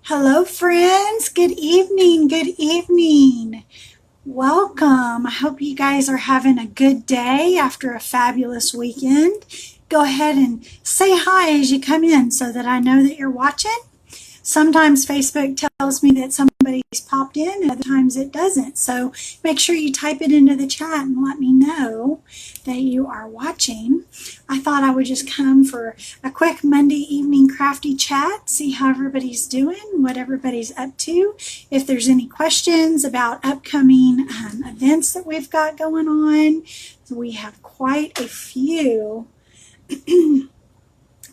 Hello, friends. Good evening. Good evening. Welcome. I hope you guys are having a good day after a fabulous weekend. Go ahead and say hi as you come in so that I know that you're watching. Sometimes Facebook tells me that somebody's popped in, and other times it doesn't. So make sure you type it into the chat and let me know that you are watching. I thought I would just come for a quick Monday evening crafty chat, see how everybody's doing, what everybody's up to. If there's any questions about upcoming events that we've got going on, we have quite a few.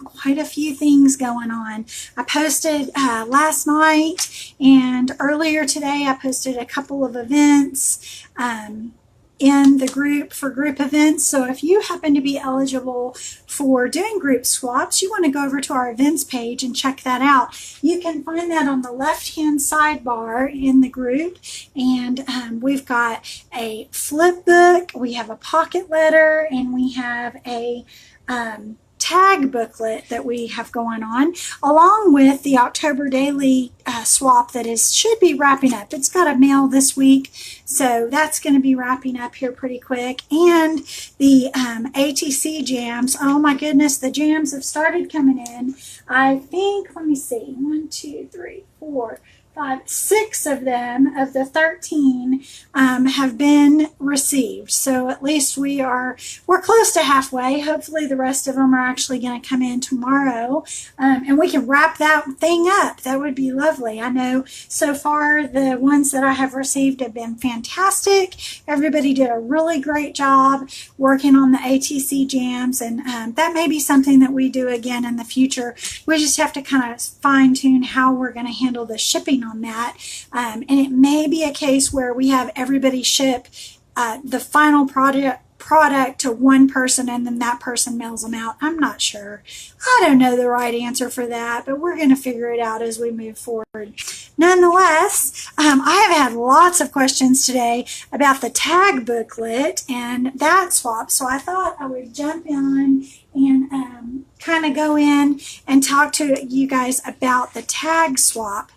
Quite a few things going on. I posted last night and earlier today I posted a couple of events in the group for group events. So if you happen to be eligible for doing group swaps, you want to go over to our events page and check that out. You can find that on the left hand sidebar in the group, and we've got a flip book, we have a pocket letter, and we have a tag booklet that we have going on, along with the October daily swap that should be wrapping up. It's got a mail this week, so that's going to be wrapping up here pretty quick. And the ATC jams, oh my goodness, the jams have started coming in. I think, let me see, 1, 2, 3, 4, 5, 6 of them of the 13 have been received. So at least we're close to halfway. Hopefully the rest of them are actually going to come in tomorrow, and we can wrap that thing up. That would be lovely. I know so far the ones that I have received have been fantastic. Everybody did a really great job working on the ATC jams, and that may be something that we do again in the future. We just have to kind of fine tune how we're going to handle the shipping on that, and it may be a case where we have everybody ship the final product to one person and then that person mails them out. I'm not sure. I don't know the right answer for that, but we're going to figure it out as we move forward. Nonetheless, I have had lots of questions today about the tag booklet and that swap, so I thought I would jump in and kind of go in and talk to you guys about the tag swap.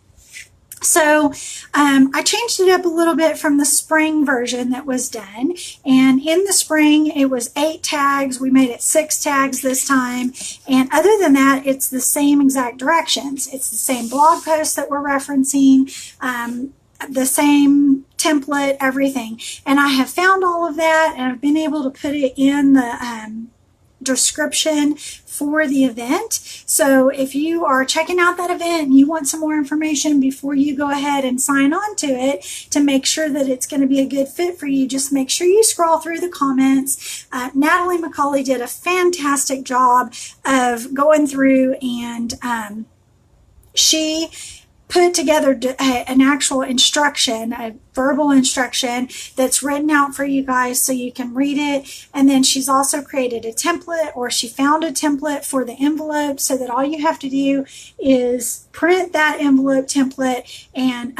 So I changed it up a little bit from the spring version that was done, and in the spring it was 8 tags. We made it 6 tags this time, and other than that it's the same exact directions. It's the same blog post that we're referencing, the same template, everything, and I have found all of that and I've been able to put it in the description for the event. So if you are checking out that event and you want some more information before you go ahead and sign on to it to make sure that it's going to be a good fit for you, just make sure you scroll through the comments. Natalie McCauley did a fantastic job of going through, and she put together an actual instruction, a verbal instruction that's written out for you guys so you can read it. And then she's also created a template, or she found a template for the envelope, so that all you have to do is print that envelope template and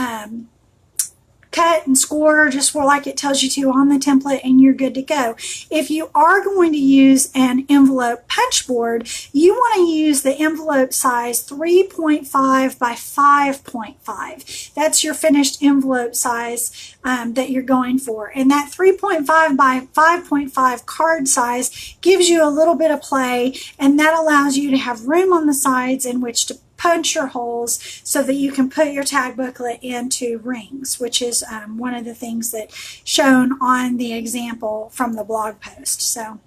cut and score just like it tells you to on the template, and you're good to go. If you are going to use an envelope punch board, you want to use the envelope size 3.5 by 5.5. That's your finished envelope size that you're going for. And that 3.5 by 5.5 card size gives you a little bit of play, and that allows you to have room on the sides in which to punch your holes so that you can put your tag booklet into rings, which is one of the things that's shown on the example from the blog post. So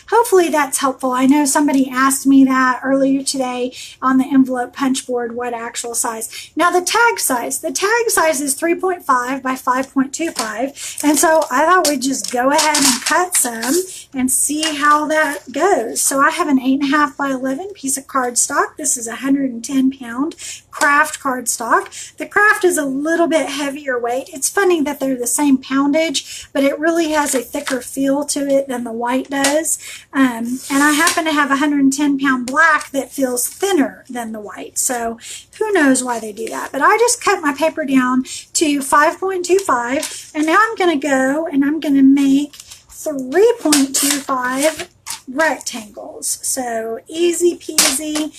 hopefully that's helpful. I know somebody asked me that earlier today on the envelope punch board, what actual size. Now the tag size is 3.5 by 5.25, and so I thought we'd just go ahead and cut some and see how that goes. So I have an 8.5 by 11 piece of cardstock. This is 110-pound craft cardstock. The craft is a little bit heavier weight. It's funny that they're the same poundage, but it really has a thicker feel to it than the white does. And I happen to have a 110-pound black that feels thinner than the white. So who knows why they do that. But I just cut my paper down to 5.25, and now I'm going to go and I'm going to make 3.25 rectangles. So easy peasy.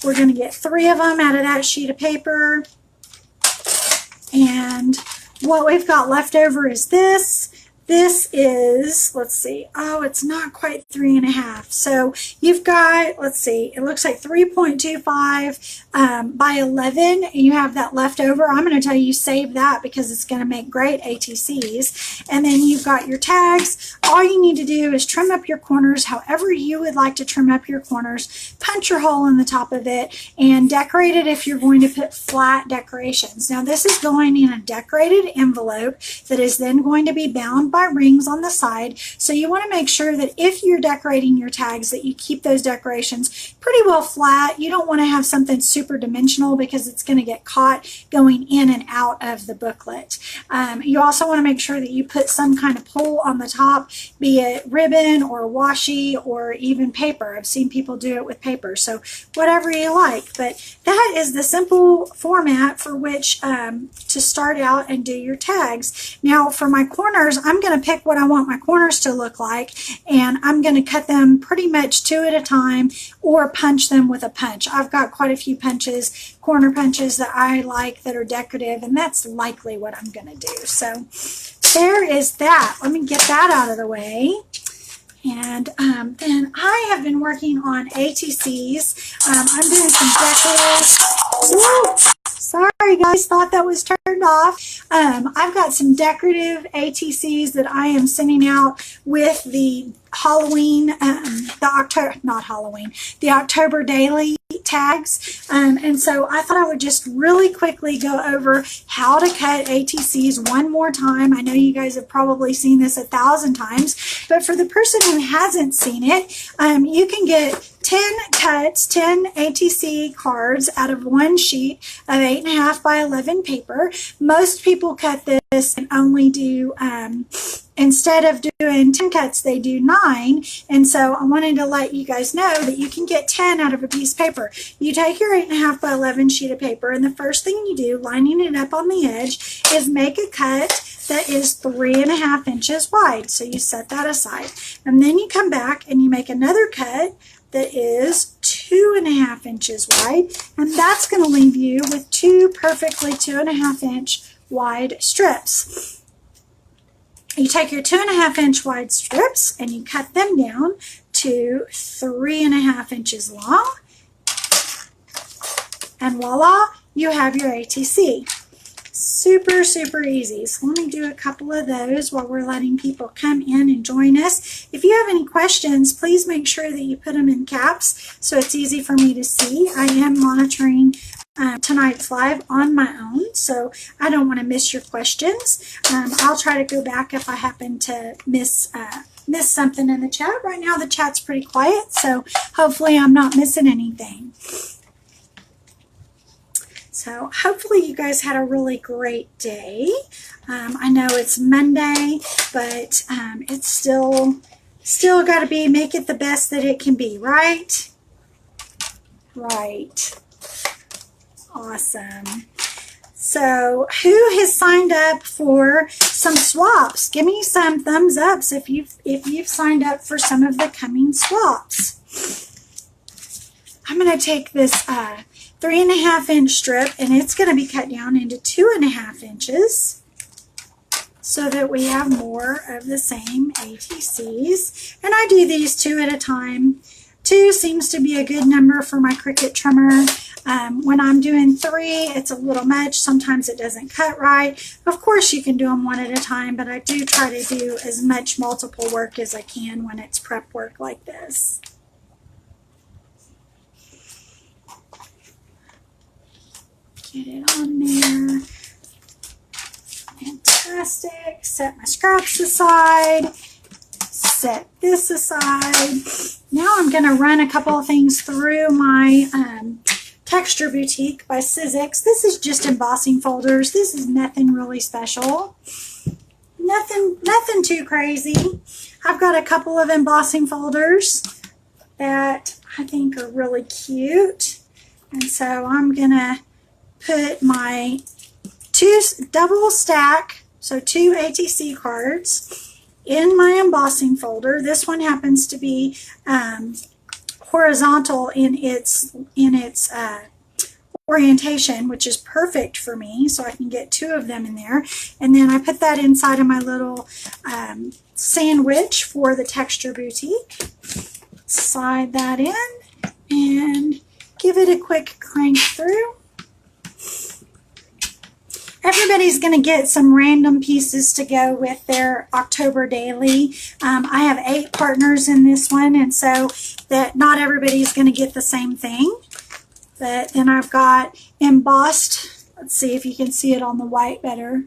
We're going to get 3 of them out of that sheet of paper. And what we've got left over is this. This is, let's see, oh, it's not quite 3.5. So you've got, let's see, it looks like 3.25 by 11. You have that left over. I'm going to tell you save that because it's going to make great ATCs. And then you've got your tags. All you need to do is trim up your corners however you would like to trim up your corners. Punch your hole in the top of it and decorate it if you're going to put flat decorations. Now this is going in a decorated envelope that is then going to be bound by rings on the side. So you want to make sure that if you're decorating your tags that you keep those decorations pretty well flat. You don't want to have something super dimensional because it's going to get caught going in and out of the booklet. You also want to make sure that you put some kind of pull on the top, be it ribbon or washi or even paper. I've seen people do it with paper, so whatever you like. But that is the simple format for which to start out and do your tags. Now for my corners, I'm going to pick what I want my corners to look like, and I'm going to cut them pretty much 2 at a time or punch them with a punch. I've got quite a few punches, corner punches that I like that are decorative, and that's likely what I'm going to do. So there is that. Let me get that out of the way. And then I have been working on ATCs. I'm doing some decorative. Whoa! Sorry guys, thought that was turned off. I've got some decorative ATCs that I am sending out with the Halloween, the October daily tags. And so I thought I would just really quickly go over how to cut ATCs one more time. I know you guys have probably seen this 1,000 times, but for the person who hasn't seen it, you can get 10 cuts, 10 ATC cards out of one sheet of 8.5 by 11 paper. Most people cut this and only do, instead of doing 10 cuts, they do 9. And so I wanted to let you guys know that you can get 10 out of a piece of paper. You take your 8.5 by 11 sheet of paper, and the first thing you do, lining it up on the edge, is make a cut that is 3.5 inches wide. So you set that aside. And then you come back and you make another cut that is 2.5 inches wide, and that's going to leave you with 2 perfectly 2.5 inch wide strips. You take your 2.5 inch wide strips and you cut them down to 3.5 inches long, and voila, you have your ATC. Super, super easy. So let me do a couple of those while we're letting people come in and join us. If you have any questions, please make sure that you put them in caps so it's easy for me to see. I am monitoring tonight's live on my own, so I don't want to miss your questions. I'll try to go back if I happen to miss something in the chat. Right now the chat's pretty quiet, so hopefully I'm not missing anything. So hopefully you guys had a really great day. I know it's Monday, but it's still got to make it the best that it can be, right? Right. Awesome. So who has signed up for some swaps? Give me some thumbs ups if you've signed up for some of the coming swaps. I'm going to take this 3.5 inch strip, and it's going to be cut down into 2.5 inches so that we have more of the same ATCs. And I do these 2 at a time. 2 seems to be a good number for my Cricut trimmer. When I'm doing 3, it's a little much. Sometimes it doesn't cut right. Of course, you can do them 1 at a time, but I do try to do as much multiple work as I can when it's prep work like this. Get it on there. Fantastic. Set my scraps aside. Set this aside. Now I'm going to run a couple of things through my Texture Boutique by Sizzix. This is just embossing folders. This is nothing really special. Nothing too crazy. I've got a couple of embossing folders that I think are really cute. And so I'm going to put my 2 double stack, so 2 ATC cards in my embossing folder. This one happens to be horizontal in its orientation, which is perfect for me, so I can get 2 of them in there. And then I put that inside of my little sandwich for the Texture Boutique. Slide that in and give it a quick crank through. Everybody's going to get some random pieces to go with their October daily. I have 8 partners in this one, and so that not everybody's going to get the same thing. But then I've got embossed, let's see if you can see it on the white better.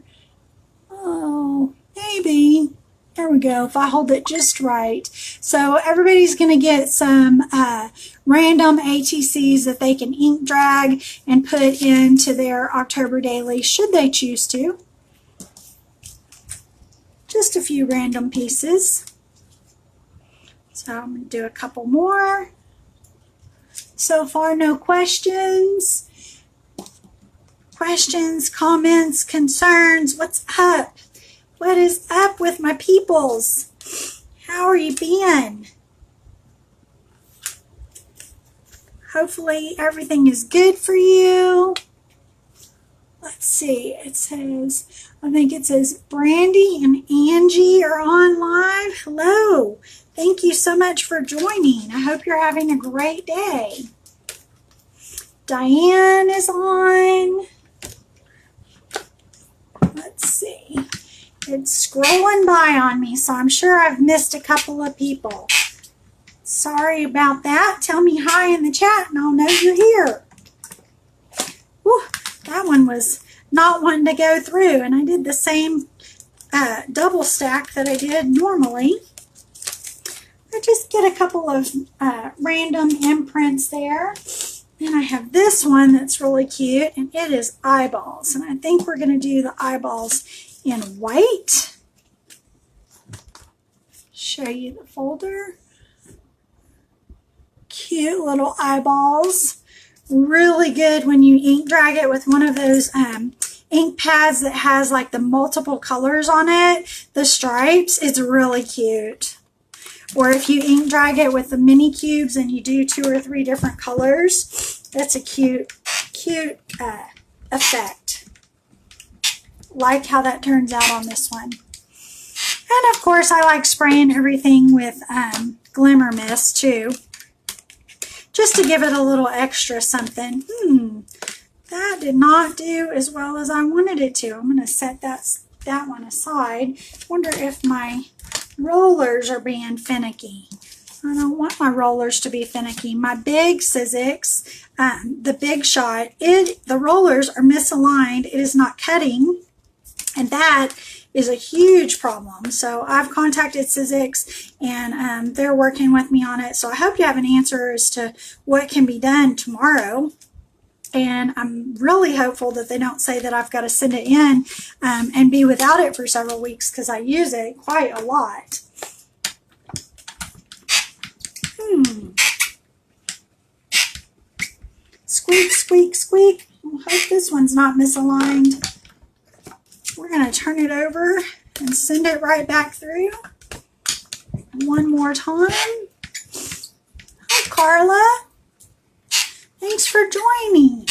Oh, maybe. There we go, if I hold it just right. So everybody's going to get some random ATCs that they can ink drag and put into their October daily, should they choose to. Just a few random pieces. So I'm going to do a couple more. So far, no questions. Questions, comments, concerns. What's up? What is up with my peoples? How are you been? Hopefully everything is good for you. Let's see. It says, I think it says Brandy and Angie are on live. Hello. Thank you so much for joining. I hope you're having a great day. Diane is on. Let's see. It's scrolling by on me, so I'm sure I've missed a couple of people. Sorry about that. Tell me hi in the chat and I'll know you're here. Whew, that one was not wanting to go through, and I did the same double stack that I did normally. I just get a couple of random imprints there. Then I have this one that's really cute, and it is eyeballs. And I think we're going to do the eyeballs in white. Show you the folder. Cute little eyeballs. Really good when you ink drag it with one of those ink pads that has like the multiple colors on it. The stripes, it's really cute. Or if you ink drag it with the mini cubes and you do 2 or 3 different colors, that's a cute effect. Like how that turns out on this one. And of course, I like spraying everything with Glimmer Mist too, just to give it a little extra something. That did not do as well as I wanted it to. I'm going to set that one aside. Wonder if my rollers are being finicky. I don't want my rollers to be finicky. My big Sizzix, the Big Shot, the rollers are misaligned. It is not cutting, and that is a huge problem. So I've contacted Sizzix, and they're working with me on it. So I hope you have an answer as to what can be done tomorrow. And I'm really hopeful that they don't say that I've got to send it in and be without it for several weeks, because I use it quite a lot. Squeak, squeak, squeak. I hope this one's not misaligned. We're going to turn it over and send it right back through. One more time. Hi, Carla. Thanks for joining.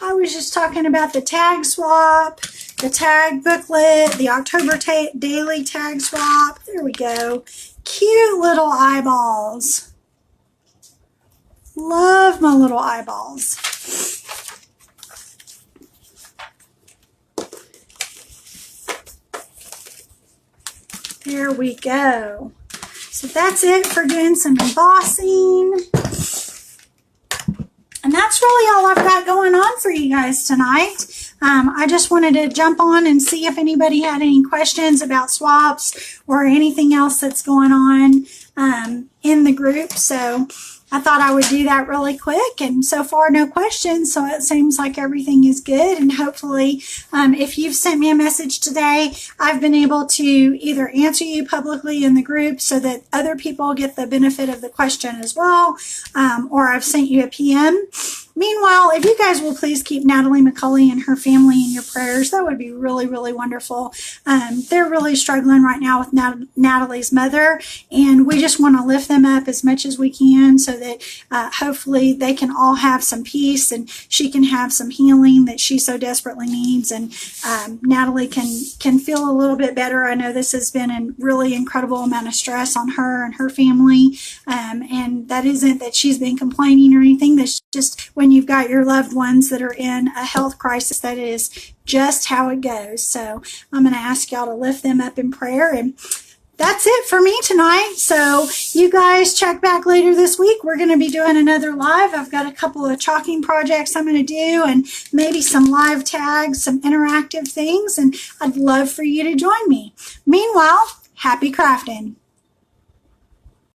I was just talking about the tag swap, the tag booklet, the October daily tag swap. There we go. Cute little eyeballs. Love my little eyeballs. There we go. So that's it for doing some embossing. And that's really all I've got going on for you guys tonight. I just wanted to jump on and see if anybody had any questions about swaps or anything else that's going on in the group. So I thought I would do that really quick, and so far no questions, so it seems like everything is good. And hopefully if you've sent me a message today, I've been able to either answer you publicly in the group so that other people get the benefit of the question as well, or I've sent you a PM. Meanwhile, if you guys will please keep Natalie McCulley and her family in your prayers, that would be really, really wonderful. They're really struggling right now with Natalie's mother, and we just want to lift them up as much as we can so that hopefully they can all have some peace and she can have some healing that she so desperately needs, and Natalie can feel a little bit better. I know this has been a really incredible amount of stress on her and her family, and that isn't that she's been complaining or anything. That's just when you've got your loved ones that are in a health crisis, that is just how it goes. So I'm going to ask y'all to lift them up in prayer, and that's it for me tonight. So you guys check back later this week. We're going to be doing another live. I've got a couple of chalking projects I'm going to do, and maybe some live tags, some interactive things, and I'd love for you to join me. Meanwhile, happy crafting.